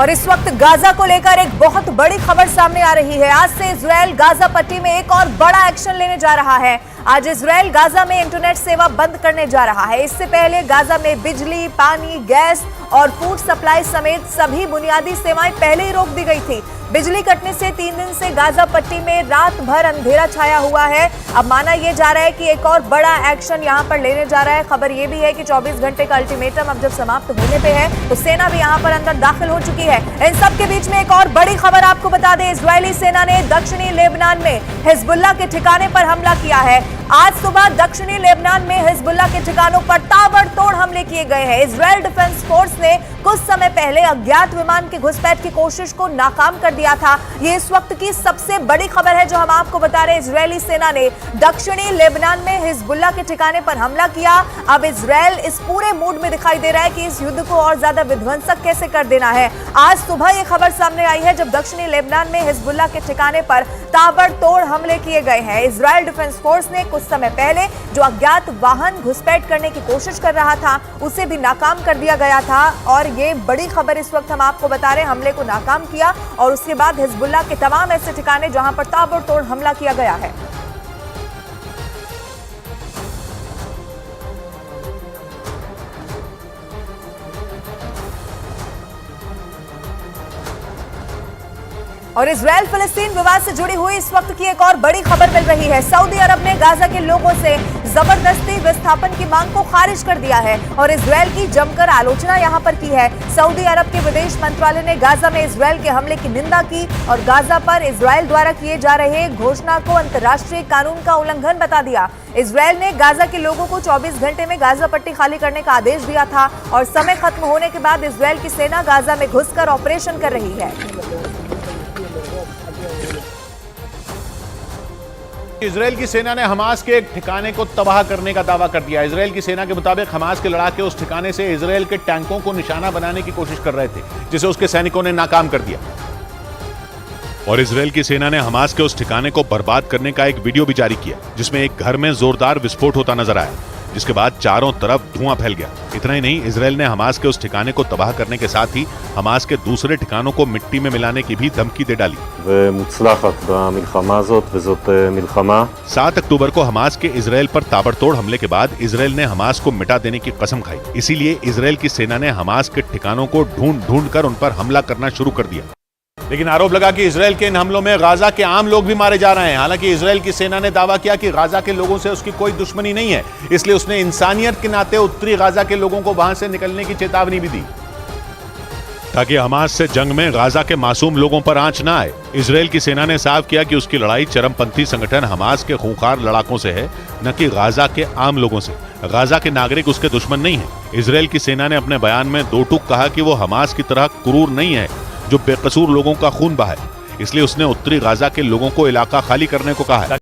और इस वक्त गाजा को लेकर एक बहुत बड़ी खबर सामने आ रही है। आज से इजराइल गाजा पट्टी में एक और बड़ा एक्शन लेने जा रहा है। आज इजराइल गाजा में इंटरनेट सेवा बंद करने जा रहा है। इससे पहले गाजा में बिजली, पानी, गैस और फूड सप्लाई समेत सभी बुनियादी सेवाएं पहले ही रोक दी गई थी। बिजली कटने से 3 दिन से गाजा पट्टी में रात भर अंधेरा छाया हुआ है। अब माना यह जा रहा है कि एक और बड़ा एक्शन यहां पर लेने जा रहा है। खबर यह भी है कि 24 घंटे का अल्टीमेटम अब जब समाप्त होने पे है तो सेना भी यहां पर अंदर दाखिल हो चुकी है। इन सब के बीच में एक और बड़ी खबर आपको बता दें, इजरायली सेना ने दक्षिणी लेबनान में हिजबुल्लाह के ठिकाने पर हमला किया है। आज सुबह दक्षिणी लेबनान में हिजबुल्लाह के ठिकानों पर ताबड़तोड़ हमले किए गए हैं। इजरायल डिफेंस फोर्स ने कुछ समय पहले अज्ञात विमान की घुसपैठ की कोशिश को नाकाम कर दिया था। ये इस वक्त की सबसे बड़ी खबर है जो हम आपको बता रहे हैं। इजरायली सेना ने दक्षिणी लेबनान में हिजबुल्लाह के ठिकाने पर हमला किया। अब इजरायल इस पूरे मूड में दिखाई दे रहा है कि इस युद्ध को और ज्यादा विध्वंसक कैसे कर देना है। आज सुबह ये खबर सामने आई है जब दक्षिणी लेबनान में हिजबुल्लाह के ठिकाने पर ताबड़तोड़ हमले किए गए हैं। इजरायल डिफेंस फोर्स ने कुछ समय पहले जो अज्ञात वाहन घुसपैठ करने की कोशिश कर रहा था उसे भी नाकाम कर दिया गया था। और ये बड़ी खबर इस वक्त हम आपको बता रहे हैं, हमले को नाकाम किया और उसके बाद हिजबुल्लाह के तमाम ऐसे ठिकाने जहां पर ताबड़तोड़ हमला किया गया है। और इजराइल फिलिस्तीन विवाद से जुड़ी हुई इस वक्त की एक और बड़ी खबर मिल रही है। सऊदी अरब ने गाजा के लोगों से जबरदस्ती विस्थापन की मांग को खारिज कर दिया है और इजराइल की जमकर आलोचना यहां पर की है। सऊदी अरब के विदेश मंत्रालय ने गाजा में इजराइल के हमले की निंदा की और गाजा पर इजराइल द्वारा किए जा रहे घोषणा को अंतर्राष्ट्रीय कानून का उल्लंघन बता दिया। इजराइल ने गाजा के लोगों को 24 घंटे में गाजा पट्टी खाली करने का आदेश दिया था और समय खत्म होने के बाद इजराइल की सेना गाजा में घुसकर ऑपरेशन कर रही है। इजराइल की सेना ने हमास के एक ठिकाने को तबाह करने का दावा कर दिया। इजराइल की सेना के मुताबिक हमास के लड़ाके उस ठिकाने से इजराइल के टैंकों को निशाना बनाने की कोशिश कर रहे थे, जिसे उसके सैनिकों ने नाकाम कर दिया। और इजराइल की सेना ने हमास के उस ठिकाने को बर्बाद करने का एक वीडियो भी जारी किया, जिसमें एक घर में जोरदार विस्फोट होता नजर आया, जिसके बाद चारों तरफ धुआं फैल गया। इतना ही नहीं, इजराइल ने हमास के उस ठिकाने को तबाह करने के साथ ही हमास के दूसरे ठिकानों को मिट्टी में मिलाने की भी धमकी दे डाली। 7 अक्टूबर को हमास के इजराइल पर ताबड़तोड़ हमले के बाद इजराइल ने हमास को मिटा देने की कसम खाई। इसीलिए इजराइल की सेना ने हमास के ठिकानों को ढूंढ कर उन पर हमला करना शुरू कर दिया। लेकिन आरोप लगा कि इजराइल के इन हमलों में गाजा के आम लोग भी मारे जा रहे हैं। हालांकि इजराइल की सेना ने दावा किया कि गाजा के लोगों से उसकी कोई दुश्मनी नहीं है, इसलिए उसने इंसानियत के नाते उत्तरी गाजा के लोगों को वहां से निकलने की चेतावनी भी दी, ताकि हमास से जंग में गाजा के मासूम लोगों पर आंच ना आए। इजराइल की सेना ने साफ किया कि उसकी लड़ाई चरमपंथी संगठन हमास के खूंखार लड़ाकों से है, न कि गाजा के आम लोगों से। गाजा के नागरिक उसके दुश्मन नहीं है। इजराइल की सेना ने अपने बयान में दो टूक कहा कि वो हमास की तरह क्रूर नहीं है जो बेकसूर लोगों का खून बहाए, इसलिए उसने उत्तरी गाजा के लोगों को इलाका खाली करने को कहा है।